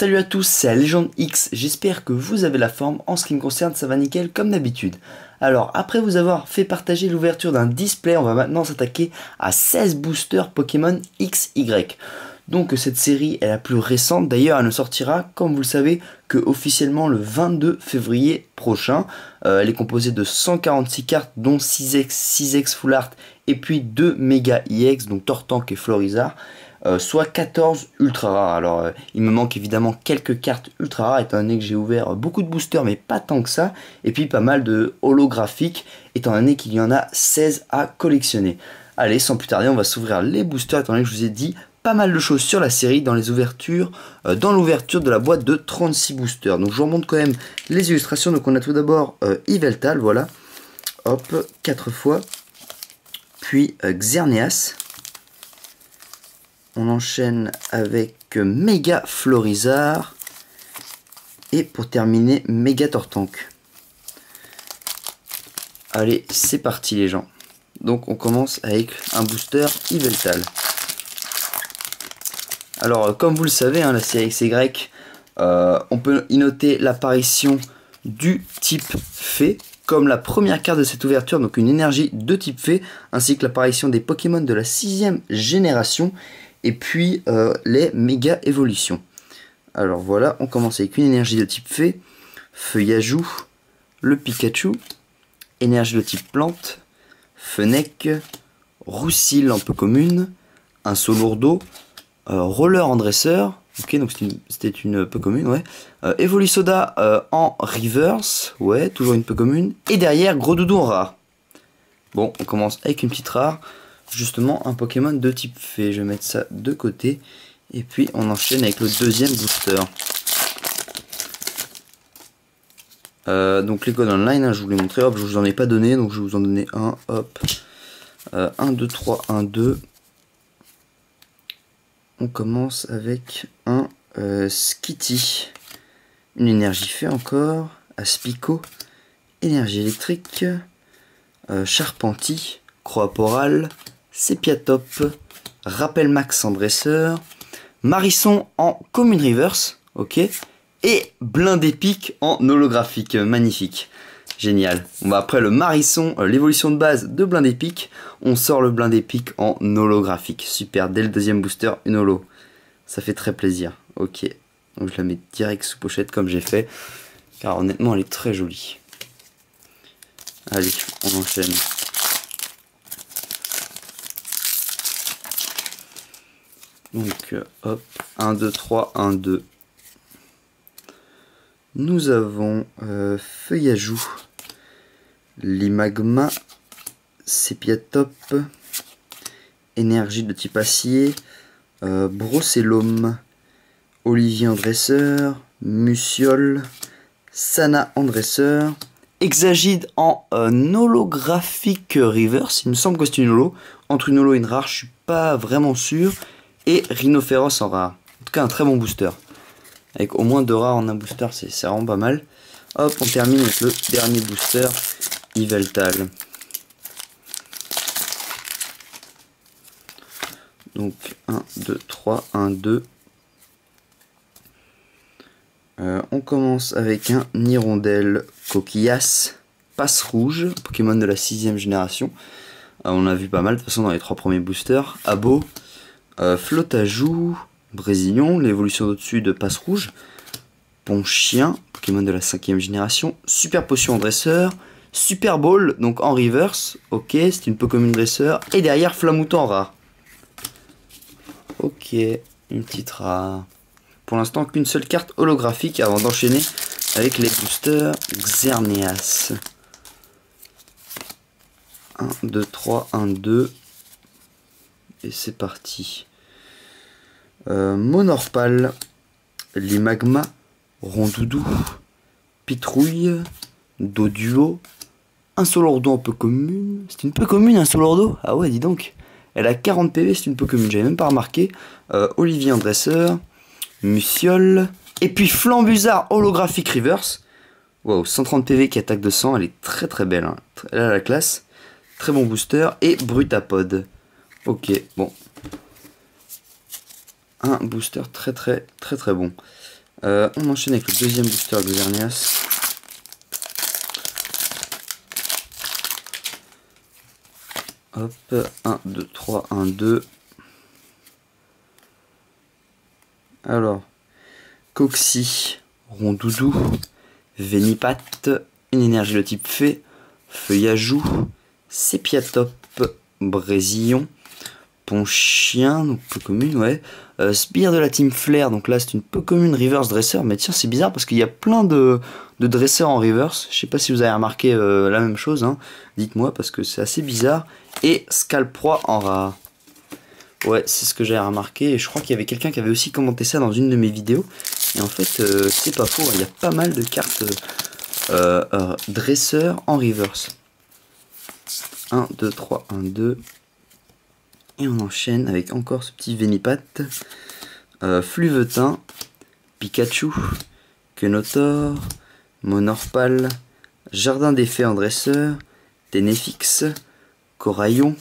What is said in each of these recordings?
Salut à tous, c'est la Légende X, j'espère que vous avez la forme, en ce qui me concerne ça va nickel comme d'habitude. Alors après vous avoir fait partager l'ouverture d'un display, on va maintenant s'attaquer à 16 boosters Pokémon XY. Donc cette série est la plus récente, d'ailleurs elle ne sortira, comme vous le savez, que officiellement le 22 février prochain. Elle est composée de 146 cartes, dont 6X, 6X Full Art, et puis 2 Mega EX, donc Tortank et Florizard. Soit 14 ultra rares. Alors il me manque évidemment quelques cartes ultra rares étant donné que j'ai ouvert beaucoup de boosters mais pas tant que ça, et puis pas mal de holographiques étant donné qu'il y en a 16 à collectionner. Allez, sans plus tarder, on va s'ouvrir les boosters étant donné que je vous ai dit pas mal de choses sur la série dans les ouvertures, dans l'ouverture de la boîte de 36 boosters. Donc je vous remonte quand même les illustrations. Donc on a tout d'abord Yveltal, voilà, hop, 4 fois, puis Xerneas. On enchaîne avec Mega Florizard. Et pour terminer, Mega Tortank. Allez, c'est parti les gens. Donc on commence avec un booster Yveltal. Alors comme vous le savez, hein, la série XY, on peut y noter l'apparition du type Fée, comme la première carte de cette ouverture, donc une énergie de type Fée, ainsi que l'apparition des Pokémon de la 6ème génération. Et puis les méga évolutions. Alors voilà, on commence avec une énergie de type fée, Feuillajou, le Pikachu, énergie de type plante, Fennec, Roussil en peu commune, un Solourdo, Roller en dresseur, ok donc c'était une peu commune, ouais, Evolusoda en reverse, ouais, toujours une peu commune, et derrière Gros Doudou en rare. Bon, on commence avec une petite rare. Justement un Pokémon de type fée, je vais mettre ça de côté et puis on enchaîne avec le deuxième booster. Donc les codes online, hein, je vous les montrer, hop, je vous en ai pas donné donc je vais vous en donner un, hop, 1, 2, 3, 1, 2. On commence avec un Skitty, une énergie fée encore, Aspico, énergie électrique, Charpenti, Croaporal, Sepiatop, Rappel Max en dresseur, Marisson en commune reverse, ok, et Blindé Pique en holographique, magnifique, génial. Bon, bah après le Marisson, l'évolution de base de Blindé Pique, on sort le Blindé Pique en holographique, super, dès le deuxième booster, une holo, ça fait très plaisir, ok, donc je la mets direct sous pochette comme j'ai fait, car honnêtement elle est très jolie. Allez, on enchaîne. Donc hop, 1, 2, 3, 1, 2. Nous avons Feuillajou, Limagma, Sepiatop, énergie de type acier, Brocellum, Olivier en dresseur, Muciole, Sana en dresseur, Exagide en holographique reverse, il me semble que c'est une holo, entre une holo et une rare, je suis pas vraiment sûr. Et Rhinophéros en rare. En tout cas un très bon booster. Avec au moins 2 rares en un booster, c'est vraiment pas mal. Hop, on termine avec le dernier booster, Yveltal. Donc 1, 2, 3, 1, 2. On commence avec un Hirondelle Coquillas, Passe Rouge, Pokémon de la 6ème génération. On a vu pas mal de toute façon dans les 3 premiers boosters. Abo. Flotajou, Brésillon, l'évolution au-dessus de Passe Rouge, Ponchien, Pokémon de la 5ème génération, Super Potion en dresseur, Super Ball, donc en reverse, ok, c'est une Pokémon dresseur, et derrière Flamouton en rare. Ok, une petite rare. Pour l'instant, qu'une seule carte holographique avant d'enchaîner avec les boosters Xerneas. 1, 2, 3, 1, 2. Et c'est parti. Monorpal, Limagma, Rondoudou, Pitrouille, Doduo, un Solourdo un peu commune. C'est une peu commune un Solourdo? Ah ouais, dis donc. Elle a 40 PV, c'est une peu commune, j'avais même pas remarqué. Olivier en dresseur, Muciole, et puis Flambuzard holographique reverse. Wow, 130 PV qui attaque de 100, elle est très très belle. Hein. Elle a la classe. Très bon booster. Et Brutapod. Ok, bon. Un booster très bon. On enchaîne avec le deuxième booster Xerneas. Hop, 1, 2, 3, 1, 2. Alors, Coxy, Rondoudou, Vénipat, une énergie de type Fée, Feuillajou, Sépiatop, Brésillon, Ponchien, donc peu commune, ouais. Sbire de la team Flair, donc là c'est une peu commune reverse dresser, mais tiens c'est bizarre parce qu'il y a plein de dresseurs en reverse, je sais pas si vous avez remarqué la même chose, hein. Dites-moi parce que c'est assez bizarre. Et Scalproie en rare. Ouais, c'est ce que j'ai remarqué, et je crois qu'il y avait quelqu'un qui avait aussi commenté ça dans une de mes vidéos, et en fait c'est pas faux, il y a pas mal de cartes dresseurs en reverse. 1, 2, 3, 1, 2, et on enchaîne avec encore ce petit Vénipat, Fluvetin, Pikachu, Quenotor, Monorpal, Jardin des Fées en dresseur, Ténéfix, Coraillon,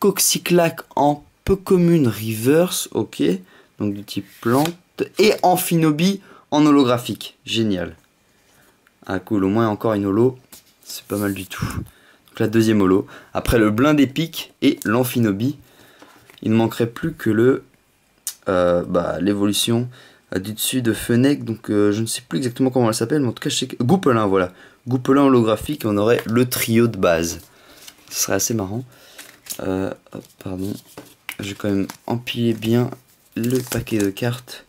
Coxyclac en peu commune reverse, ok, donc du type plante, et Amphinobi en holographique, génial. Ah cool, au moins encore une holo, c'est pas mal du tout. Donc la deuxième holo, après le blind épique et l'Amphinobi, il ne manquerait plus que l'évolution du dessus de Fennec, donc je ne sais plus exactement comment elle s'appelle, mais en tout cas je sais que... Goupelin, voilà, Goupelin holographique, on aurait le trio de base. Ce serait assez marrant. Pardon, je vais quand même empiler bien le paquet de cartes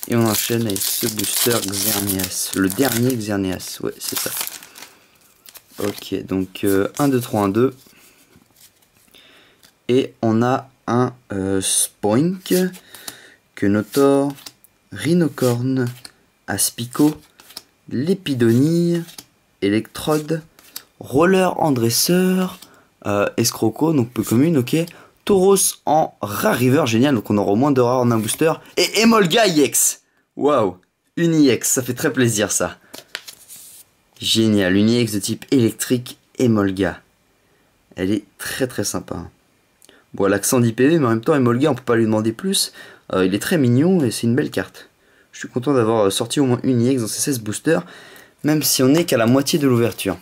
et on enchaîne avec ce booster Xerneas, le dernier Xerneas, ouais c'est ça. Ok, donc 1, 2, 3, 1, 2, et on a un Spoink, Quenotor, Rhinocorn, Aspico, Lépidonille, Electrode, Roller en dresseur, Escroco, donc peu commune, ok. Tauros en rare river, génial, donc on aura au moins 2 rares en un booster. Et Emolga EX, waouh, une EX, ça fait très plaisir ça. Génial, une EX de type électrique Emolga. Elle est très très sympa. Bon, elle a que 110 PV, mais en même temps, Emolga, on peut pas lui demander plus. Il est très mignon et c'est une belle carte. Je suis content d'avoir sorti au moins une EX dans ces 16 boosters, même si on n'est qu'à la moitié de l'ouverture.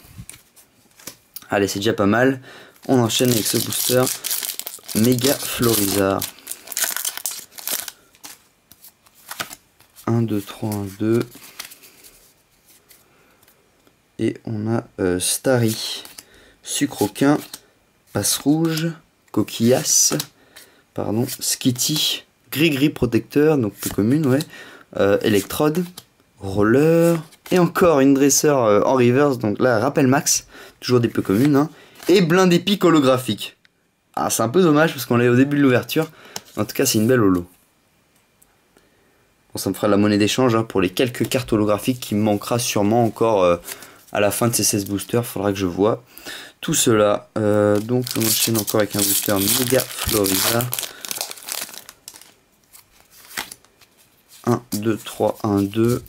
Allez, c'est déjà pas mal. On enchaîne avec ce booster Méga Florizard. 1, 2, 3, 1, 2. Et on a Starry, Sucroquin, Passe Rouge, Coquillasse, pardon, Skitty, Gris-Gris Protecteur, donc peu commune, ouais. Electrode, Roller, et encore une dresseur en reverse, donc là, Rappel Max, toujours des peu communes, hein. Et blind épique holographique. Ah, c'est un peu dommage parce qu'on l'a au début de l'ouverture. En tout cas, c'est une belle holo. Bon, ça me fera la monnaie d'échange hein, pour les quelques cartes holographiques qui me manquera sûrement encore à la fin de ces 16 boosters. Faudra que je vois tout cela. Donc, on enchaîne encore avec un booster Méga Florizard. 1, 2, 3, 1, 2.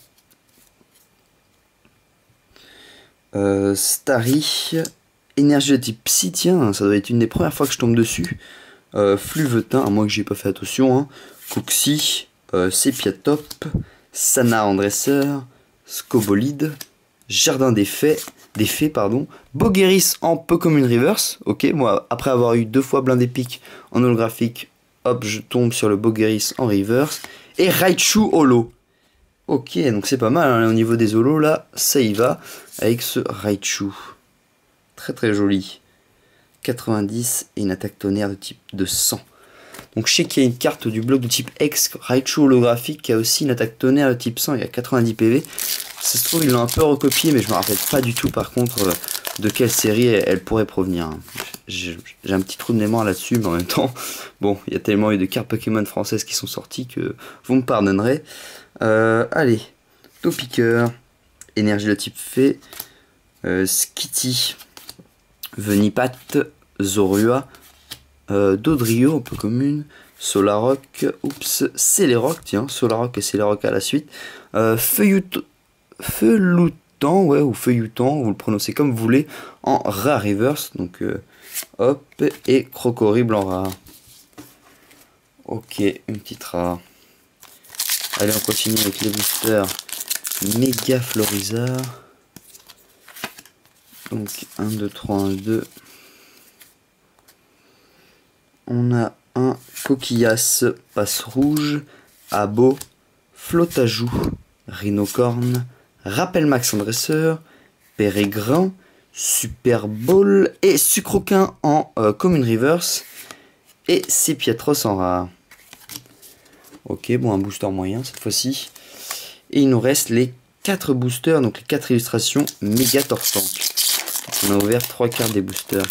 Starry. Énergie de type Psy, tiens, ça doit être une des premières fois que je tombe dessus. Fluvetin, à moins que j'ai pas fait attention. Hein. Coxy, Sépiatop, Sana en dresseur, Scobolide, Jardin des Fées, pardon, Bogeris en peu commune reverse. Ok, moi, après avoir eu 2 fois blind épique en holographique, hop, je tombe sur le Bogeris en reverse. Et Raichu holo. Ok, donc c'est pas mal, hein, au niveau des holos, là, ça y va, avec ce Raichu. Très très joli. 90 et une attaque tonnerre de type de 100. Donc je sais qu'il y a une carte du bloc de type X, Raichu holographique, qui a aussi une attaque tonnerre de type 100, il y a 90 PV. Ça se trouve, ils l'ont un peu recopié, mais je me rappelle pas du tout par contre de quelle série elle pourrait provenir. J'ai un petit trou de mémoire là-dessus, mais en même temps, bon, il y a tellement eu de cartes Pokémon françaises qui sont sorties que vous me pardonnerez. Allez, Topiqueur, énergie de type Fée, Skitty, Venipat, Zorua, Dodrio, un peu commune, Solaroc, oups, Celeroc, tiens, Solaroc et Celeroc à la suite, Feuilloutant, ouais, ou Feuilloutant, vous le prononcez comme vous voulez, en rare reverse, donc hop, et Crocorible en rare. Ok, une petite rare. Allez, on continue avec les boosters Méga Florizard. Donc 1, 2, 3, 1, 2. On a un Coquillasse, Passe Rouge, Abo, Flotajou, Rhinocorne, Rappel Max en dresseur, Pérégrin, Super Bowl et Sucroquin en Commune Reverse et Sepiatros en rare. Ok, bon, un booster moyen cette fois-ci. Et il nous reste les 4 boosters, donc les 4 illustrations Méga Tortank. On a ouvert 3 cartes des boosters.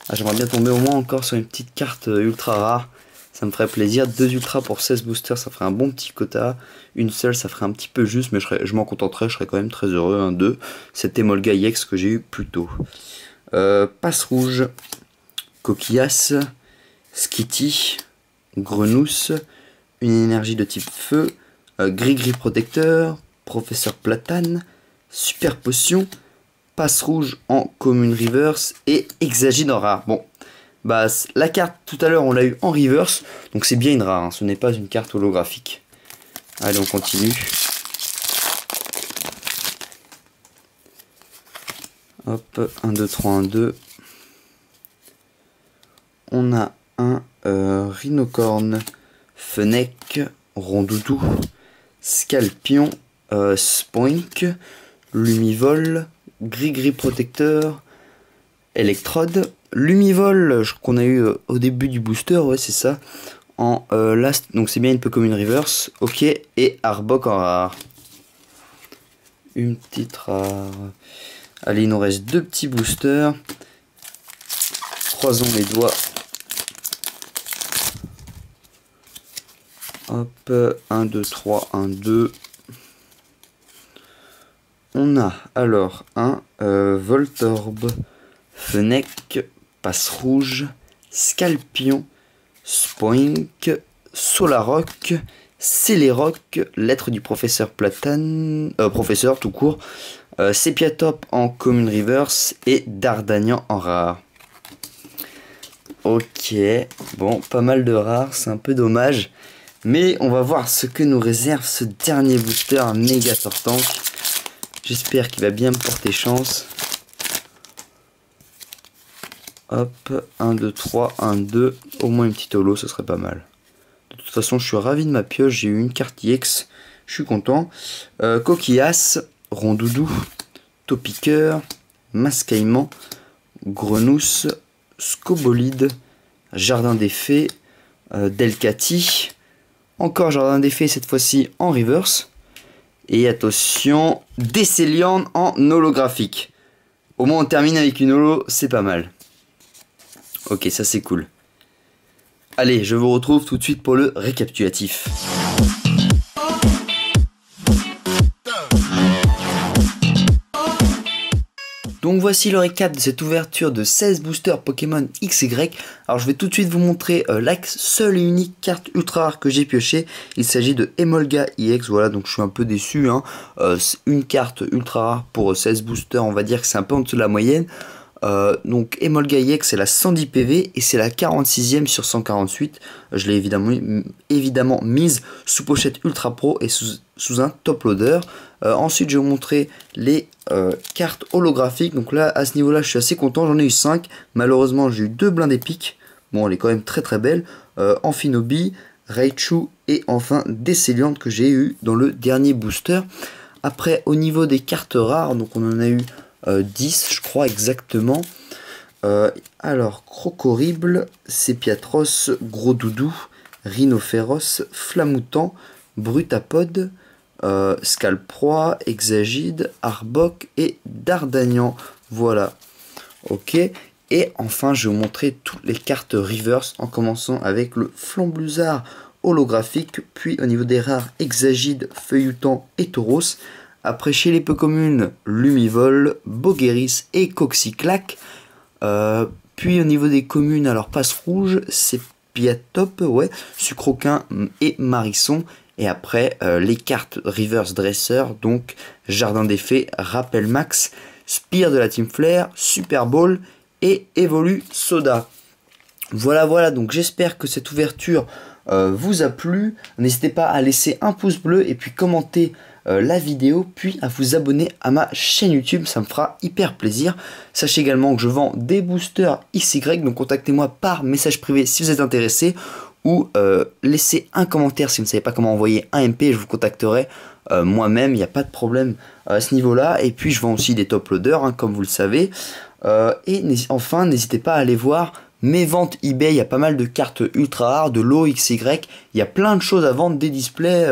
Ah, j'aimerais bien tomber au moins encore sur une petite carte ultra rare. Ça me ferait plaisir. 2 ultras pour 16 boosters, ça ferait un bon petit quota. Une seule, ça ferait un petit peu juste, mais je m'en contenterais, je serais quand même très heureux. Un 2, c'était Emolga EX que j'ai eu plus tôt. Passe Rouge, Coquillasse, Skitty, Grenousse, une énergie de type feu, Gris-Gris Protecteur, Professeur Platane, Super Potion, Passe Rouge en Commune Reverse et Hexagide en rare. Bon, bah la carte tout à l'heure on l'a eu en reverse, donc c'est bien une rare, hein, ce n'est pas une carte holographique. Allez, on continue. Hop, 1, 2, 3, 1, 2. On a un Rhinocorne, Fennec, Rondoudou, Scalpion, Spoink, Lumivol, Gris-Gris Protecteur, Electrode, Lumivol qu'on a eu au début du booster, ouais c'est ça, en last, donc c'est bien une peu comme une reverse, ok, et Arbok en rare. Une petite rare. Allez, il nous reste 2 petits boosters. Croisons les doigts. Hop, 1, 2, 3, 1, 2. On a alors un Voltorb, Fennec, Passe Rouge, Scalpion, Spoink, Solaroc, Céléroc, Lettre du Professeur Platane, Professeur tout court, Sepiatop en Commune Reverse et Dardanian en rare. Ok, bon, pas mal de rares, c'est un peu dommage. Mais on va voir ce que nous réserve ce dernier booster Méga Tortank. J'espère qu'il va bien me porter chance. Hop, 1, 2, 3, 1, 2. Au moins une petite holo, ce serait pas mal. De toute façon, je suis ravi de ma pioche. J'ai eu une carte EX. Je suis content. Coquillasse, Rondoudou, Topiqueur, Mascaillement, Grenousse, Scobolide, Jardin des Fées, Delcati. Encore Jardin des Fées, cette fois-ci en reverse. Et attention, Décéliande en holographique. Au moins on termine avec une holo, c'est pas mal. Ok, ça c'est cool. Allez, je vous retrouve tout de suite pour le récapitulatif. Donc voici le récap de cette ouverture de 16 boosters Pokémon XY. Alors je vais tout de suite vous montrer la seule et unique carte ultra rare que j'ai pioché. Il s'agit de Emolga EX, voilà, donc je suis un peu déçu, hein. Une carte ultra rare pour 16 boosters, on va dire que c'est un peu en dessous de la moyenne. Donc Emolga EX c'est la 110 PV et c'est la 46e sur 148. Je l'ai évidemment mise sous pochette Ultra Pro et sous un top loader. Ensuite je vais vous montrer les cartes holographiques. Donc là à ce niveau là je suis assez content, j'en ai eu 5. Malheureusement j'ai eu 2 blindes épiques. Bon, elle est quand même très très belle. Amphinobi, Raichu et enfin Décéliante que j'ai eu dans le dernier booster. Après au niveau des cartes rares, donc on en a eu 10 je crois exactement. Alors Crocorible, Sepiatros, Gros Doudou, Rhinophéros, Flamoutant, Brutapode, Scalproie, Hexagide, Arbok et Dardanian. Voilà, ok. Et enfin je vais vous montrer toutes les cartes reverse en commençant avec le Flambouzard holographique, puis au niveau des rares Hexagide, Feuillutant et Tauros. Après chez les peu communes, Lumivol, Bogueris et Coxyclac. Puis au niveau des communes, alors Passe Rouge, Sepiatop, ouais, Sucroquin et Marisson. Et après les cartes Reverse Dresser, donc Jardin des Fées, Rappel Max, Spire de la Team Flare, Super Bowl et Evolu Soda. Voilà, donc j'espère que cette ouverture vous a plu. N'hésitez pas à laisser un pouce bleu et puis commenter la vidéo, puis à vous abonner à ma chaîne YouTube, ça me fera hyper plaisir. Sachez également que je vends des boosters XY, donc contactez-moi par message privé si vous êtes intéressé, ou laissez un commentaire si vous ne savez pas comment envoyer un MP, je vous contacterai moi-même, il n'y a pas de problème à ce niveau-là. Et puis je vends aussi des top loaders, hein, comme vous le savez. Et enfin, n'hésitez pas à aller voir mes ventes eBay, il y a pas mal de cartes ultra rares, de lots XY, il y a plein de choses à vendre, des displays,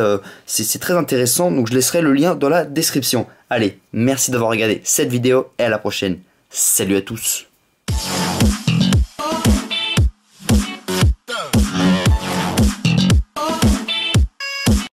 c'est très intéressant, donc je laisserai le lien dans la description. Allez, merci d'avoir regardé cette vidéo et à la prochaine. Salut à tous.